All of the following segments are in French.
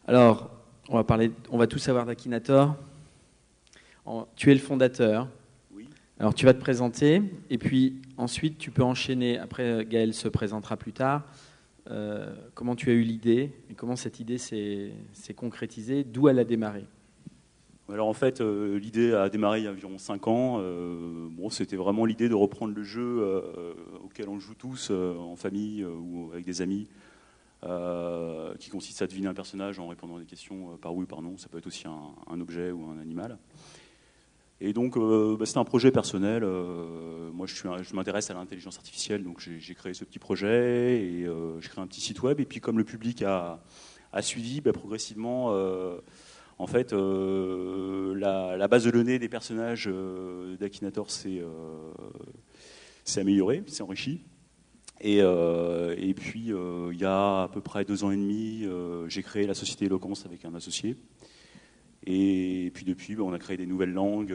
Alors, on va tout savoir d'Akinator. Tu es le fondateur. Oui. Alors, tu vas te présenter, et puis ensuite, tu peux enchaîner. Après, Gaël se présentera plus tard. Comment tu as eu l'idée, et comment cette idée s'est concrétisée, d'où elle a démarré? Alors en fait, l'idée a démarré il y a environ 5 ans. C'était vraiment l'idée de reprendre le jeu auquel on joue tous en famille ou avec des amis, qui consiste à deviner un personnage en répondant à des questions par oui ou par non. Ça peut être aussi un objet ou un animal. Et donc, c'était un projet personnel. Moi, je m'intéresse à l'intelligence artificielle, donc j'ai créé ce petit projet et j'ai créé un petit site web. Et puis, comme le public a suivi, progressivement, en fait, la base de données des personnages d'Akinator s'est améliorée, s'est enrichie. Et puis, il y a à peu près 2 ans et demi, j'ai créé la société Eloquence avec un associé. Et puis depuis, on a créé des nouvelles langues,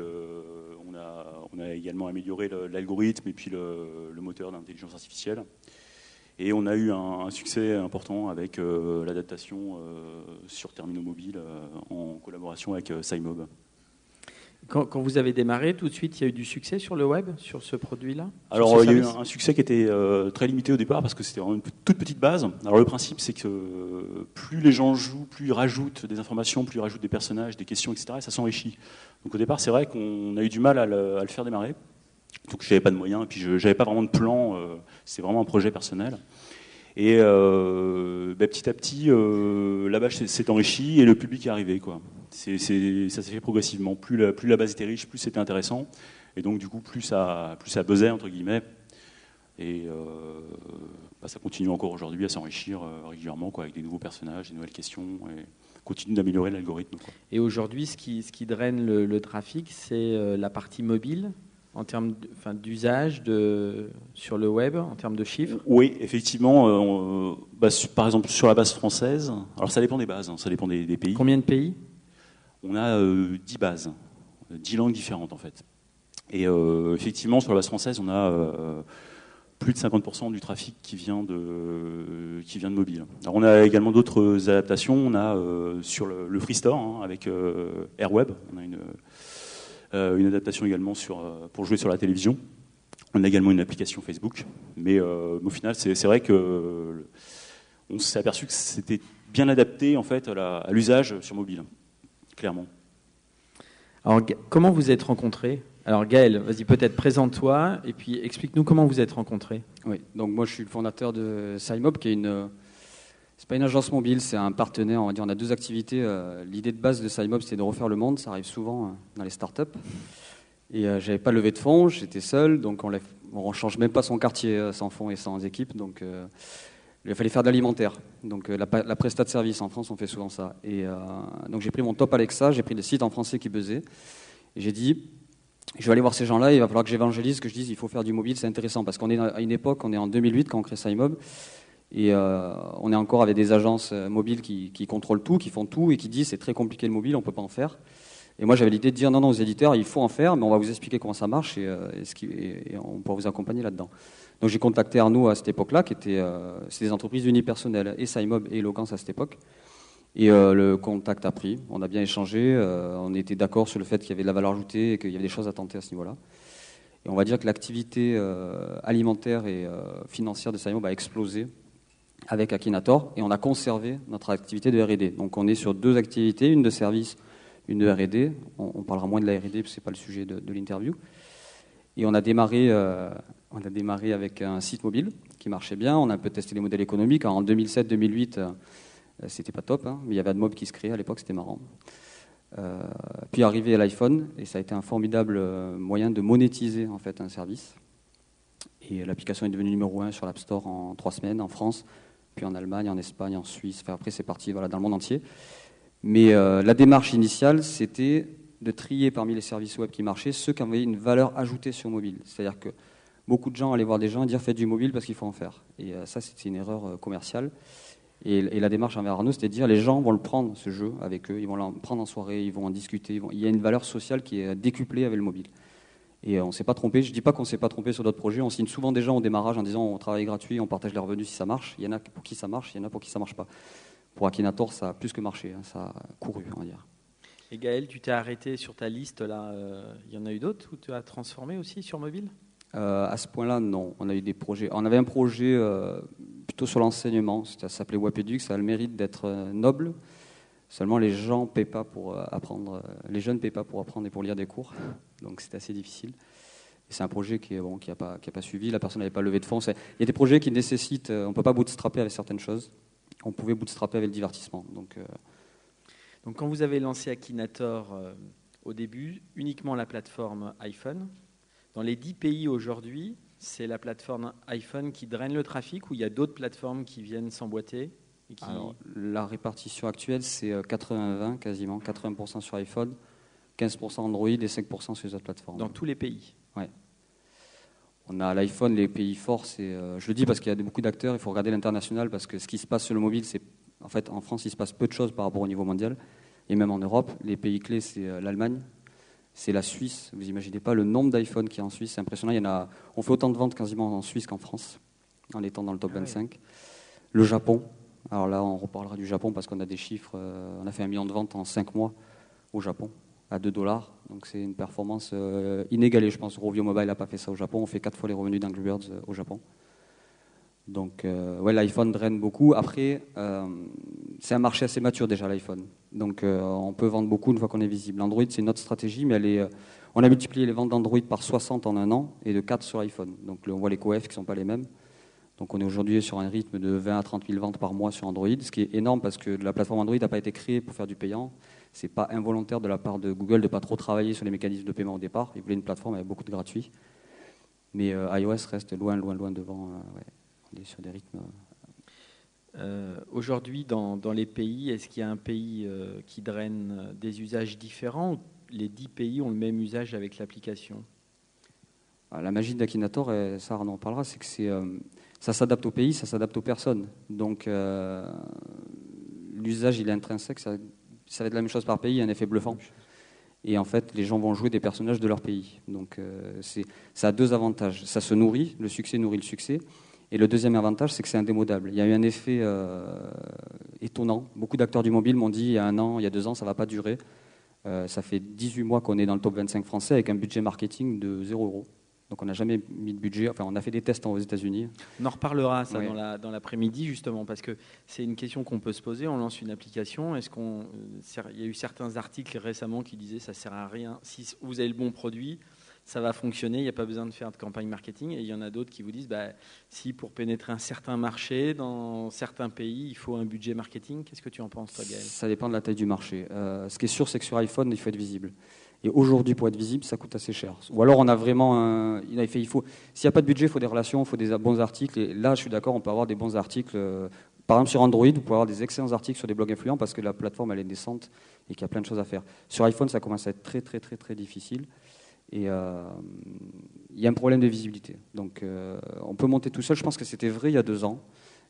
on a également amélioré l'algorithme et puis le moteur d'intelligence artificielle. Et on a eu un succès important avec l'adaptation sur terminaux mobiles en collaboration avec SciMob. Quand vous avez démarré, tout de suite, il y a eu du succès sur le web, sur ce produit-là? Alors, il y a eu un succès qui était très limité au départ parce que c'était vraiment une toute petite base. Alors, le principe, c'est que plus les gens jouent, plus ils rajoutent des informations, plus ils rajoutent des personnages, des questions, etc. Et ça s'enrichit. Donc, au départ, c'est vrai qu'on a eu du mal à le faire démarrer. Donc, je n'avais pas de moyens, et puis je n'avais pas vraiment de plan. C'est vraiment un projet personnel. Et petit à petit, la base s'est enrichie et le public est arrivé, quoi. Ça s'est fait progressivement. Plus la base était riche, plus c'était intéressant. Et donc, du coup, plus ça buzzait, entre guillemets. Et ça continue encore aujourd'hui à s'enrichir régulièrement, quoi, avec des nouveaux personnages, des nouvelles questions. Et continue d'améliorer l'algorithme, quoi. Et aujourd'hui, ce qui draine le trafic, c'est la partie mobile, en termes d'usage sur le web, en termes de chiffres? Oui, effectivement. Par exemple, sur la base française, alors ça dépend des bases, hein, ça dépend des pays. Combien de pays? On a 10 bases, 10 langues différentes en fait. Et effectivement, sur la base française, on a plus de 50% du trafic qui vient de mobile. Alors on a également d'autres adaptations. On a sur le Free Store, hein, avec AirWeb, on a une adaptation également pour jouer sur la télévision. On a également une application Facebook. Mais au final, c'est vrai que on s'est aperçu que c'était bien adapté en fait à l'usage sur mobile, clairement. Alors, comment vous êtes rencontrés? Alors Gaël, vas-y, peut-être présente-toi et puis explique-nous comment vous êtes rencontrés. Oui, donc moi je suis le fondateur de SciMob, qui est c'est pas une agence mobile, c'est un partenaire. On va dire, on a 2 activités. L'idée de base de SciMob, c'est de refaire le monde. Ça arrive souvent dans les startups. Et j'avais pas levé de fonds, j'étais seul, donc on change même pas son quartier sans fonds et sans équipe. Donc il fallait faire de l'alimentaire. Donc la prestat de service en France, on fait souvent ça. Et donc j'ai pris mon top Alexa, j'ai pris des sites en français qui buzzaient, et j'ai dit, je vais aller voir ces gens-là, il va falloir que j'évangélise, que je dise il faut faire du mobile, c'est intéressant, parce qu'on est à une époque, on est en 2008 quand on crée SciMob, et on est encore avec des agences mobiles qui contrôlent tout, qui font tout, et qui disent c'est très compliqué le mobile, on ne peut pas en faire. Et moi j'avais l'idée de dire non aux éditeurs, il faut en faire, mais on va vous expliquer comment ça marche, et on pourra vous accompagner là-dedans. Donc j'ai contacté Arnaud à cette époque-là, c'est des entreprises unipersonnelles, et SciMob et Eloquence à cette époque. Et le contact a pris, on a bien échangé, on était d'accord sur le fait qu'il y avait de la valeur ajoutée et qu'il y avait des choses à tenter à ce niveau-là. Et on va dire que l'activité alimentaire et financière de SciMob a explosé avec Akinator, et on a conservé notre activité de R&D. Donc on est sur 2 activités, une de service, une de R&D. On parlera moins de la R&D parce que ce n'est pas le sujet de l'interview. Et on a démarré avec un site mobile qui marchait bien. On a un peu testé les modèles économiques. Alors en 2007-2008, c'était pas top, hein, mais il y avait AdMob qui se créait à l'époque, c'était marrant. Puis arrivé à l'iPhone, et ça a été un formidable moyen de monétiser en fait un service. Et l'application est devenue numéro 1 sur l'App Store en 3 semaines en France, puis en Allemagne, en Espagne, en Suisse. Enfin, après, c'est parti dans le monde entier. Mais la démarche initiale, c'était de trier parmi les services web qui marchaient ceux qui avaient une valeur ajoutée sur mobile. C'est-à-dire que beaucoup de gens allaient voir des gens et dire faites du mobile parce qu'il faut en faire. Et ça, c'était une erreur commerciale. Et la démarche envers Arnaud, c'était de dire les gens vont le prendre, ce jeu, avec eux, ils vont le prendre en soirée, ils vont en discuter. Il y a une valeur sociale qui est décuplée avec le mobile. Et on ne s'est pas trompé. Je ne dis pas qu'on ne s'est pas trompé sur d'autres projets. On signe souvent des gens au démarrage en disant on travaille gratuit, on partage les revenus si ça marche. Il y en a pour qui ça marche, il y en a pour qui ça ne marche pas. pour Akinator, ça a plus que marché, hein, ça a couru, on va dire. Et Gaël, tu t'es arrêté sur ta liste là. Il y en a eu d'autres où tu as transformé aussi sur mobile? À ce point-là, non. On a eu des projets. On avait un projet plutôt sur l'enseignement. Ça s'appelait WebEduc. Ça a le mérite d'être noble. Seulement, les gens paient pas pour apprendre. Les jeunes ne paient pas pour apprendre et pour lire des cours. Donc, c'était assez difficile. Et c'est un projet qui a pas suivi. La personne n'avait pas levé de fonds. Il y a des projets qui nécessitent. On ne peut pas bootstrapper avec certaines choses. On pouvait bootstrapper avec le divertissement. Donc, quand vous avez lancé Akinator au début, uniquement la plateforme iPhone. Dans les 10 pays aujourd'hui, c'est la plateforme iPhone qui draine le trafic ou il y a d'autres plateformes qui viennent s'emboîter et qui... Alors, la répartition actuelle, c'est 80-20 quasiment. 80% sur iPhone, 15% Android et 5% sur les autres plateformes. Dans tous les pays? Ouais. On a l'iPhone, les pays forts, je le dis parce qu'il y a beaucoup d'acteurs, il faut regarder l'international parce que ce qui se passe sur le mobile, c'est en fait en France, il se passe peu de choses par rapport au niveau mondial et même en Europe. Les pays clés, c'est l'Allemagne, c'est la Suisse. Vous imaginez pas le nombre d'iPhone qu'il y a en Suisse, c'est impressionnant. On fait autant de ventes quasiment en Suisse qu'en France, en étant dans le top 25. Le Japon, alors là, on reparlera du Japon parce qu'on a des chiffres. On a fait 1 million de ventes en 5 mois au Japon, à $2. Donc c'est une performance inégalée, je pense. Rovio Mobile n'a pas fait ça au Japon. On fait 4 fois les revenus d'Angry Birds au Japon. Donc l'iPhone draine beaucoup. Après, c'est un marché assez mature déjà, l'iPhone. Donc on peut vendre beaucoup une fois qu'on est visible. Android, c'est notre stratégie, mais on a multiplié les ventes d'Android par 60 en un an et de 4 sur iPhone. Donc on voit les coefs qui ne sont pas les mêmes. Donc on est aujourd'hui sur un rythme de 20 à 30 000 ventes par mois sur Android, ce qui est énorme parce que la plateforme Android n'a pas été créée pour faire du payant. Ce n'est pas involontaire de la part de Google de ne pas trop travailler sur les mécanismes de paiement au départ. Ils voulaient une plateforme avec beaucoup de gratuits. Mais iOS reste loin devant. On est sur des rythmes... Aujourd'hui, dans les pays, est-ce qu'il y a un pays qui draine des usages différents ou les 10 pays ont le même usage avec l'application? La magie d'Akinator, et ça on en parlera, c'est que ça s'adapte au pays, ça s'adapte aux personnes. Donc l'usage, il est intrinsèque, ça va être la même chose par pays, un effet bluffant. Et en fait, les gens vont jouer des personnages de leur pays. Donc ça a 2 avantages. Ça se nourrit, le succès nourrit le succès. Et le deuxième avantage, c'est que c'est indémodable. Il y a eu un effet étonnant. Beaucoup d'acteurs du mobile m'ont dit il y a 1 an, il y a 2 ans, ça ne va pas durer. Ça fait 18 mois qu'on est dans le top 25 français avec un budget marketing de 0 €. Donc on n'a jamais mis de budget. Enfin, on a fait des tests aux États-Unis. On en reparlera ça Oui. dans l'après-midi justement parce que c'est une question qu'on peut se poser. On lance une application. Il y a eu certains articles récemment qui disaient ça sert à rien. Si vous avez le bon produit, ça va fonctionner. Il n'y a pas besoin de faire de campagne marketing. Et il y en a d'autres qui vous disent si pour pénétrer un certain marché dans certains pays, il faut un budget marketing. Qu'est-ce que tu en penses, toi, Gaël? Ça dépend de la taille du marché. Ce qui est sûr, c'est que sur iPhone, il faut être visible. Et aujourd'hui, pour être visible, ça coûte assez cher. Ou alors, on a vraiment s'il n'y a pas de budget, il faut des relations, il faut des bons articles. Et là, je suis d'accord, on peut avoir des bons articles. Par exemple, sur Android, vous pouvez avoir des excellents articles sur des blogs influents parce que la plateforme, elle est naissante et qu'il y a plein de choses à faire. Sur iPhone, ça commence à être très, très, très, très difficile. Et il y a un problème de visibilité. Donc, on peut monter tout seul. Je pense que c'était vrai il y a 2 ans.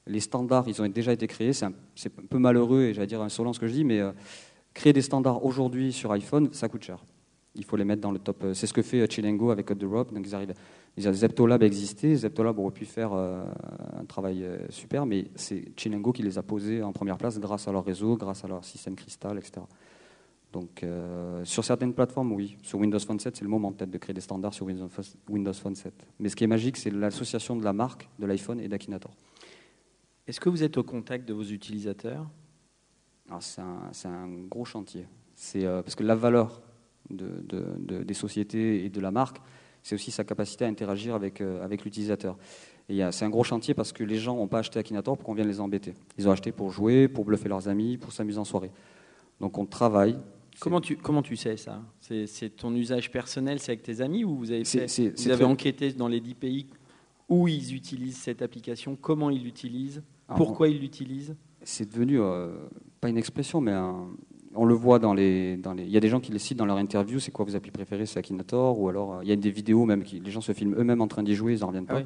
Les standards, ils ont déjà été créés. C'est un peu malheureux et j'allais dire insolent ce que je dis, mais créer des standards aujourd'hui sur iPhone, ça coûte cher. Il faut les mettre dans le top. C'est ce que fait Chilengo avec Cut the Rope. Donc Zeptolab existait. Zeptolab aurait pu faire un travail super, mais c'est Chilengo qui les a posés en première place grâce à leur réseau, grâce à leur système Crystal, etc. Donc sur certaines plateformes, oui. Sur Windows Phone 7, c'est le moment peut-être de créer des standards sur Windows Phone 7. Mais ce qui est magique, c'est l'association de la marque, de l'iPhone et d'Akinator. Est-ce que vous êtes au contact de vos utilisateurs? Alors, c'est un gros chantier. Parce que la valeur des sociétés et de la marque, c'est aussi sa capacité à interagir avec l'utilisateur. Et c'est un gros chantier parce que les gens n'ont pas acheté Akinator pour qu'on vienne les embêter. Ils ont acheté pour jouer, pour bluffer leurs amis, pour s'amuser en soirée. Donc on travaille. Comment tu sais ça? C'est ton usage personnel, c'est avec tes amis ou vous avez enquêté dans les 10 pays où ils utilisent cette application, comment ils l'utilisent, pourquoi ils l'utilisent? C'est devenu, pas une expression, mais on le voit il y a des gens qui les citent dans leur interview, c'est quoi vos applis préférés, c'est Akinator, ou alors il y a des vidéos même, les gens se filment eux-mêmes en train d'y jouer, ils n'en reviennent pas. Ah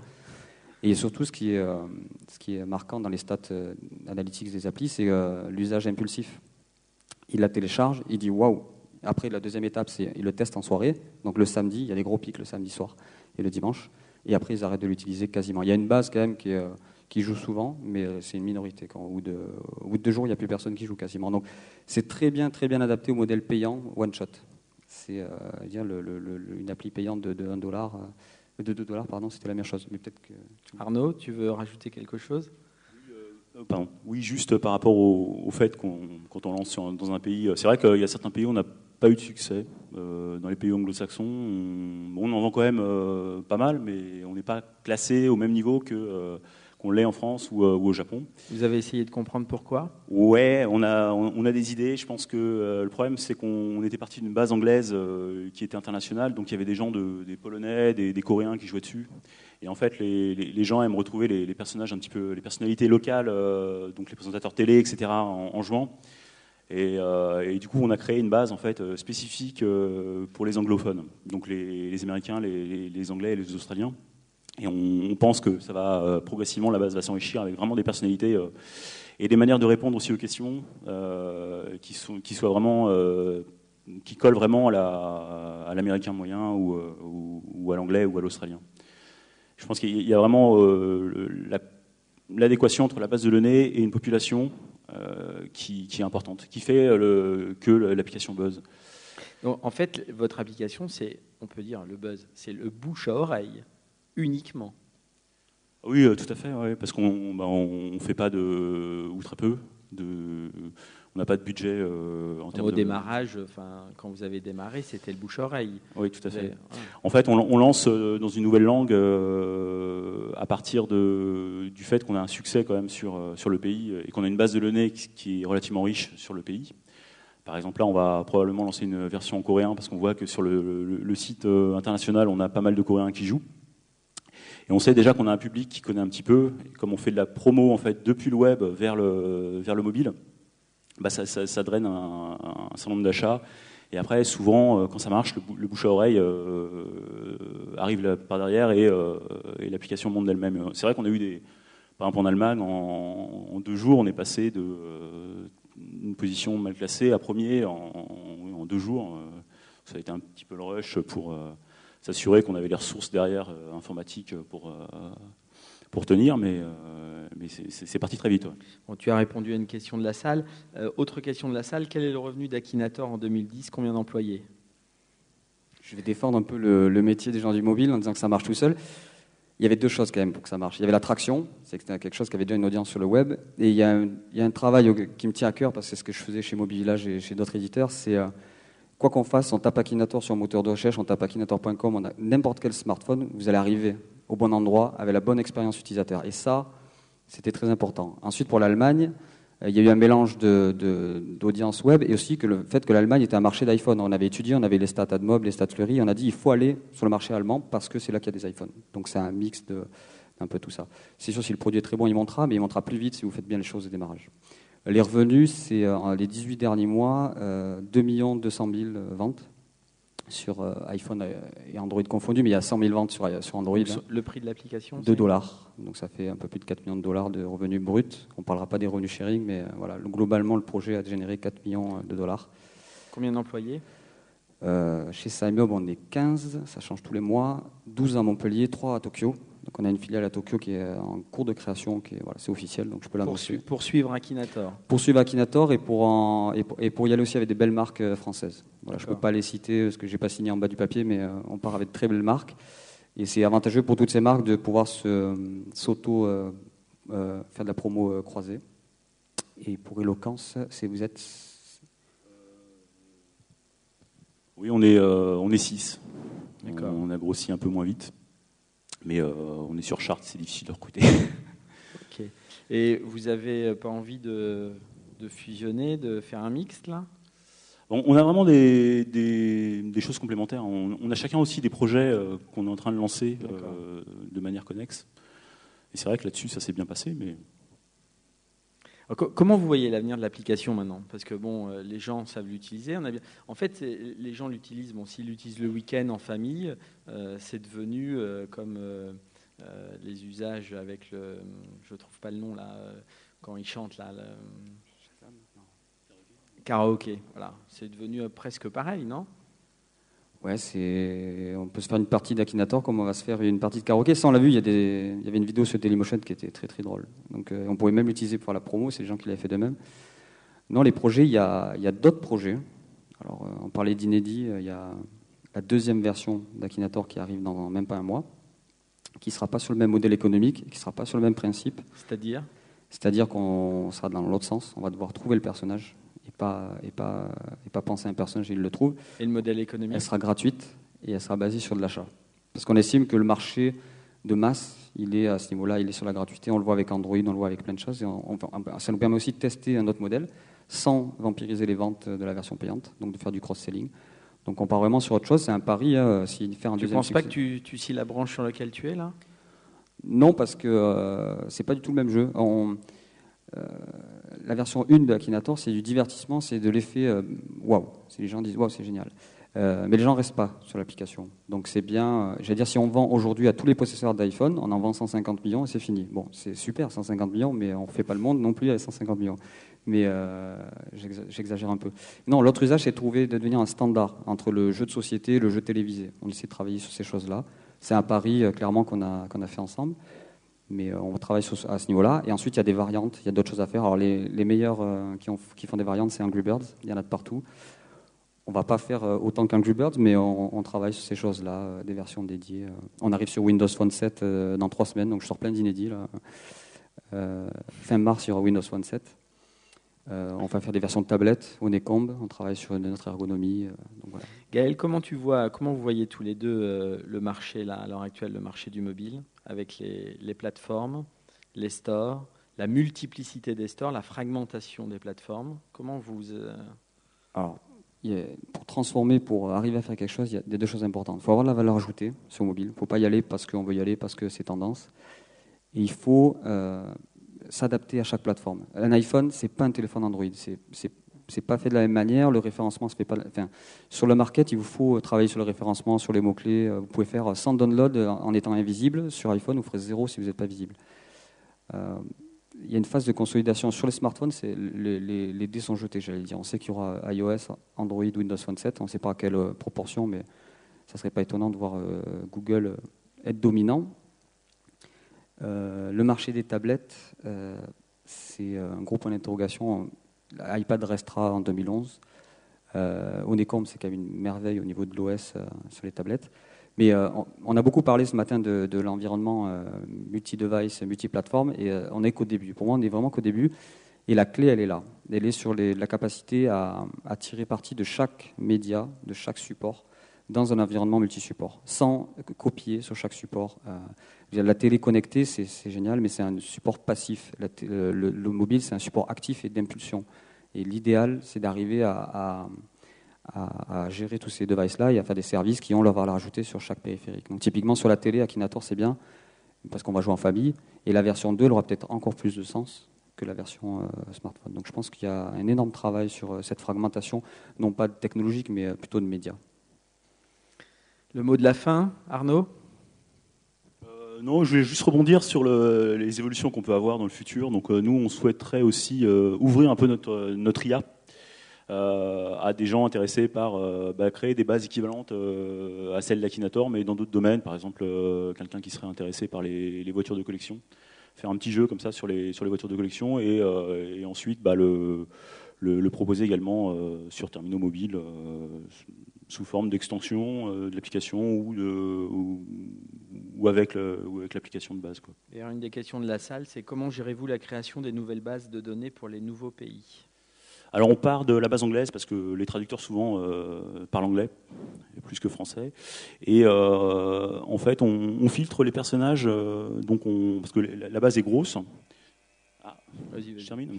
oui. Et surtout, ce qui est marquant dans les stats analytics des applis, c'est l'usage impulsif. Il la télécharge, il dit waouh. Après, la deuxième étape, c'est il le teste en soirée. Donc le samedi, il y a des gros pics le samedi soir et le dimanche. Et après, ils arrêtent de l'utiliser quasiment. Il y a une base quand même qui qui jouent souvent, mais c'est une minorité. Au bout de 2 jours, il n'y a plus personne qui joue quasiment. Donc c'est très bien adapté au modèle payant one shot. C'est une appli payante de 1 dollar, de 2 dollars, pardon, c'était la même chose. Mais peut-être que... Arnaud, tu veux rajouter quelque chose? Pardon. Oui, juste par rapport au fait quand on lance dans un pays, c'est vrai qu'il y a certains pays où on n'a pas eu de succès. Dans les pays anglo-saxons, on en vend quand même pas mal, mais on n'est pas classé au même niveau qu'on l'est en France ou au Japon. Vous avez essayé de comprendre pourquoi? Ouais, on a des idées. Je pense que le problème, c'est qu'on était parti d'une base anglaise qui était internationale, donc il y avait des gens, des Polonais, des Coréens qui jouaient dessus. Et en fait, les gens aiment retrouver les personnages un petit peu, les personnalités locales, donc les présentateurs télé, etc., en jouant. Et du coup, on a créé une base en fait spécifique pour les anglophones, donc les Américains, les Anglais et les Australiens. Et on pense que ça va progressivement, la base va s'enrichir avec vraiment des personnalités et des manières de répondre aussi aux questions qui collent vraiment à l'américain moyen ou à l'anglais ou à l'australien. Je pense qu'il y a vraiment l'adéquation entre la base de données et une population qui est importante, qui fait que l'application buzz. Donc, en fait, votre application, c'est, on peut dire, le buzz, c'est le bouche à oreille uniquement. Oui, tout à fait, ouais, parce qu'on fait pas ou très peu, on n'a pas de budget en termes Au de... démarrage, quand vous avez démarré, c'était le bouche à oreille. Oui, tout à fait. En fait, on lance dans une nouvelle langue à partir du fait qu'on a un succès quand même sur le pays et qu'on a une base de données qui est relativement riche sur le pays. Par exemple, là, on va probablement lancer une version en coréen parce qu'on voit que sur le site international, on a pas mal de Coréens qui jouent. Et on sait déjà qu'on a un public qui connaît un petit peu. Et comme on fait de la promo en fait depuis le web vers le mobile, bah ça draine un certain nombre d'achats. Et après, souvent, quand ça marche, le bouche à oreille arrive par derrière et l'application monte d'elle-même. C'est vrai qu'on a eu par exemple en Allemagne, en 2 jours, on est passé d'une position mal classée à premier en 2 jours. Ça a été un petit peu le rush pour s'assurer qu'on avait les ressources derrière informatiques pour tenir, mais c'est parti très vite. Ouais. Bon, tu as répondu à une question de la salle. Autre question de la salle, quel est le revenu d'Akinator en 2010? Combien d'employés? Je vais défendre un peu le métier des gens du mobile en disant que ça marche tout seul. Il y avait 2 choses quand même pour que ça marche. Il y avait l'attraction, c'est que c'était quelque chose qui avait déjà une audience sur le web. Et il y a un travail qui me tient à cœur, parce que c'est ce que je faisais chez Mobile Village et chez d'autres éditeurs, c'est quoi qu'on fasse, on tape Akinator sur un moteur de recherche, on tape akinator.com, on a n'importe quel smartphone, vous allez arriver au bon endroit avec la bonne expérience utilisateur. Et ça, c'était très important. Ensuite, pour l'Allemagne, il y a eu un mélange d'audience web et aussi le fait que l'Allemagne était un marché d'iPhone. On avait étudié, on avait les stats AdMob, les stats Fleury, on a dit il faut aller sur le marché allemand parce que c'est là qu'il y a des iPhones. Donc c'est un mix d'un peu tout ça. C'est sûr, si le produit est très bon, il montera, mais il montera plus vite si vous faites bien les choses au démarrage. Les revenus, c'est les 18 derniers mois, 2 200 000 ventes sur iPhone et Android confondus, mais il y a 100 000 ventes sur Android. Donc, le prix de l'application, 2 dollars, donc ça fait un peu plus de 4 millions de dollars de revenus bruts. On ne parlera pas des revenus sharing, mais voilà, globalement, le projet a généré 4 millions de dollars. Combien d'employés? Chez SiMob, on est 15, ça change tous les mois, 12 à Montpellier, 3 à Tokyo. Donc on a une filiale à Tokyo qui est en cours de création, voilà, c'est officiel, donc je peux l'annoncer. Pour suivre Akinator. Pour suivre Akinator et pour y aller aussi avec des belles marques françaises. Voilà, je ne peux pas les citer parce que je n'ai pas signé en bas du papier, mais on part avec de très belles marques. Et c'est avantageux pour toutes ces marques de pouvoir faire de la promo croisée. Et pour Eloquence, vous êtes... Oui, on est 6. D'accord. On a grossi un peu moins vite. Mais on est sur Chartres, c'est difficile de recruter. Ok. Et vous n'avez pas envie de fusionner, de faire un mixte là? On a vraiment des choses complémentaires. On a chacun aussi des projets qu'on est en train de lancer de manière connexe. Et c'est vrai que là-dessus, ça s'est bien passé. Mais... Comment vous voyez l'avenir de l'application maintenant? Parce que bon, les gens savent l'utiliser. En fait, les gens l'utilisent. Bon, s'ils l'utilisent le week-end en famille, c'est devenu comme les usages avec le. Je trouve pas le nom là quand ils chantent là. Karaoké. Voilà, c'est devenu presque pareil, non? Ouais, on peut se faire une partie d'Akinator comme on va se faire une partie de karaoké. Ça, on l'a vu, il y avait une vidéo sur Dailymotion qui était très très drôle. Donc on pouvait même l'utiliser pour la promo, c'est les gens qui l'avaient fait d'eux-mêmes. Non, les projets, il y a d'autres projets. Alors on parlait d'inédit, il y a la deuxième version d'Akinator qui arrive dans même pas un mois, qui ne sera pas sur le même modèle économique, qui ne sera pas sur le même principe. C'est-à-dire qu'on sera dans l'autre sens, on va devoir trouver le personnage. Et pas penser à un personnage et il le trouve. Et le modèle économique? Elle sera gratuite et elle sera basée sur de l'achat. Parce qu'on estime que le marché de masse, il est à ce niveau-là, il est sur la gratuité. On le voit avec Android, on le voit avec plein de choses. Et ça nous permet aussi de tester un autre modèle sans vampiriser les ventes de la version payante, donc de faire du cross-selling. Donc on part vraiment sur autre chose. C'est un pari. Faire un deuxième. Tu ne penses pas que tu scies la branche sur laquelle tu es là? Non, parce que c'est pas du tout le même jeu. La version 1 de Akinator, c'est du divertissement, c'est de l'effet waouh. Les gens disent waouh, c'est génial. Mais les gens ne restent pas sur l'application. Donc c'est bien. J'allais dire, si on vend aujourd'hui à tous les possesseurs d'iPhone, on en vend 150 millions et c'est fini. Bon, c'est super, 150 millions, mais on ne fait pas le monde non plus avec 150 millions. Mais j'exagère un peu. Non, l'autre usage, c'est de devenir un standard entre le jeu de société et le jeu télévisé. On essaie de travailler sur ces choses-là. C'est un pari, clairement, qu'on a fait ensemble. Mais on travaille à ce niveau-là. Et ensuite, il y a des variantes, il y a d'autres choses à faire. Alors, les meilleurs qui font des variantes, c'est Angry Birds. Il y en a de partout. On ne va pas faire autant qu'Angry Birds, mais on travaille sur ces choses-là, des versions dédiées. On arrive sur Windows Phone 7 dans 3 semaines, donc je sors plein d'inédits. Fin mars, il y aura Windows Phone 7. On va faire des versions de tablettes, Honeycomb. On travaille sur notre ergonomie. Donc voilà. Gaël, comment vous voyez tous les deux le marché, là, à l'heure actuelle, le marché du mobile, avec les plateformes, les stores, la multiplicité des stores, la fragmentation des plateformes? Comment vous... Alors, pour transformer, pour arriver à faire quelque chose, il y a des deux choses importantes. Il faut avoir de la valeur ajoutée sur mobile. Il ne faut pas y aller parce qu'on veut y aller, parce que c'est tendance. Et il faut s'adapter à chaque plateforme. Un iPhone, ce n'est pas un téléphone Android. C'est pas fait de la même manière. Le référencement se fait pas. Enfin, sur le market, il vous faut travailler sur le référencement, sur les mots-clés. Vous pouvez faire 100 downloads en étant invisible. Sur iPhone, vous ferez 0 si vous n'êtes pas visible. Il y a une phase de consolidation sur les smartphones. Les dés sont jetés, j'allais dire. On sait qu'il y aura iOS, Android, Windows Phone 7. On ne sait pas à quelle proportion, mais ça ne serait pas étonnant de voir Google être dominant. Le marché des tablettes, c'est un gros point d'interrogation. L'iPad restera en 2011. Honeycomb, c'est quand même une merveille au niveau de l'OS sur les tablettes. Mais on a beaucoup parlé ce matin de l'environnement multi-device, multi-plateforme, et on n'est qu'au début. Pour moi, on n'est vraiment qu'au début. Et la clé, elle est là. Elle est sur la capacité à tirer parti de chaque média, de chaque support, dans un environnement multi-support, sans copier sur chaque support. La télé connectée, c'est génial, mais c'est un support passif. Le mobile, c'est un support actif et d'impulsion. Et l'idéal, c'est d'arriver à gérer tous ces devices-là et à faire des services qui ont leur valeur ajoutée sur chaque périphérique. Donc typiquement sur la télé, Akinator, c'est bien, parce qu'on va jouer en famille, et la version 2, elle aura peut-être encore plus de sens que la version smartphone. Donc je pense qu'il y a un énorme travail sur cette fragmentation, non pas technologique, mais plutôt de médias. Le mot de la fin, Arnaud ? Non, je vais juste rebondir sur les évolutions qu'on peut avoir dans le futur. Donc nous, on souhaiterait aussi ouvrir un peu notre IA à des gens intéressés par créer des bases équivalentes à celles d'Akinator, mais dans d'autres domaines. Par exemple, quelqu'un qui serait intéressé par les voitures de collection. Faire un petit jeu comme ça sur les voitures de collection et ensuite le proposer également sur terminaux mobiles sous forme d'extension de l'application ou avec l'application de base, quoi. D'ailleurs, une des questions de la salle, c'est comment gérez-vous la création des nouvelles bases de données pour les nouveaux pays ? Alors on part de la base anglaise parce que les traducteurs souvent parlent anglais, plus que français. Et en fait, on filtre les personnages, parce que la base est grosse. Vas-y. Je termine.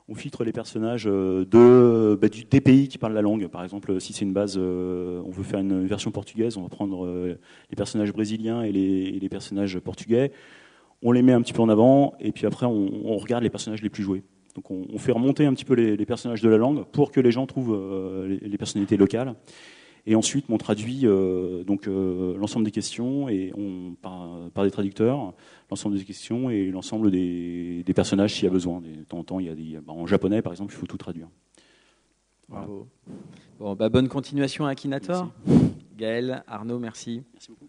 On filtre les personnages des pays qui parlent la langue. Par exemple, si c'est une base, on veut faire une version portugaise, on va prendre les personnages brésiliens et les personnages portugais. On les met un petit peu en avant et puis après on regarde les personnages les plus joués. Donc on fait remonter un petit peu les personnages de la langue pour que les gens trouvent les personnalités locales. Et ensuite, on traduit l'ensemble des questions et par des traducteurs, l'ensemble des questions et l'ensemble des personnages s'il y a besoin. De temps en temps, en japonais, par exemple, il faut tout traduire. Bravo. Bon, bonne continuation à Akinator. Merci. Gaël, Arnaud, merci. Merci beaucoup.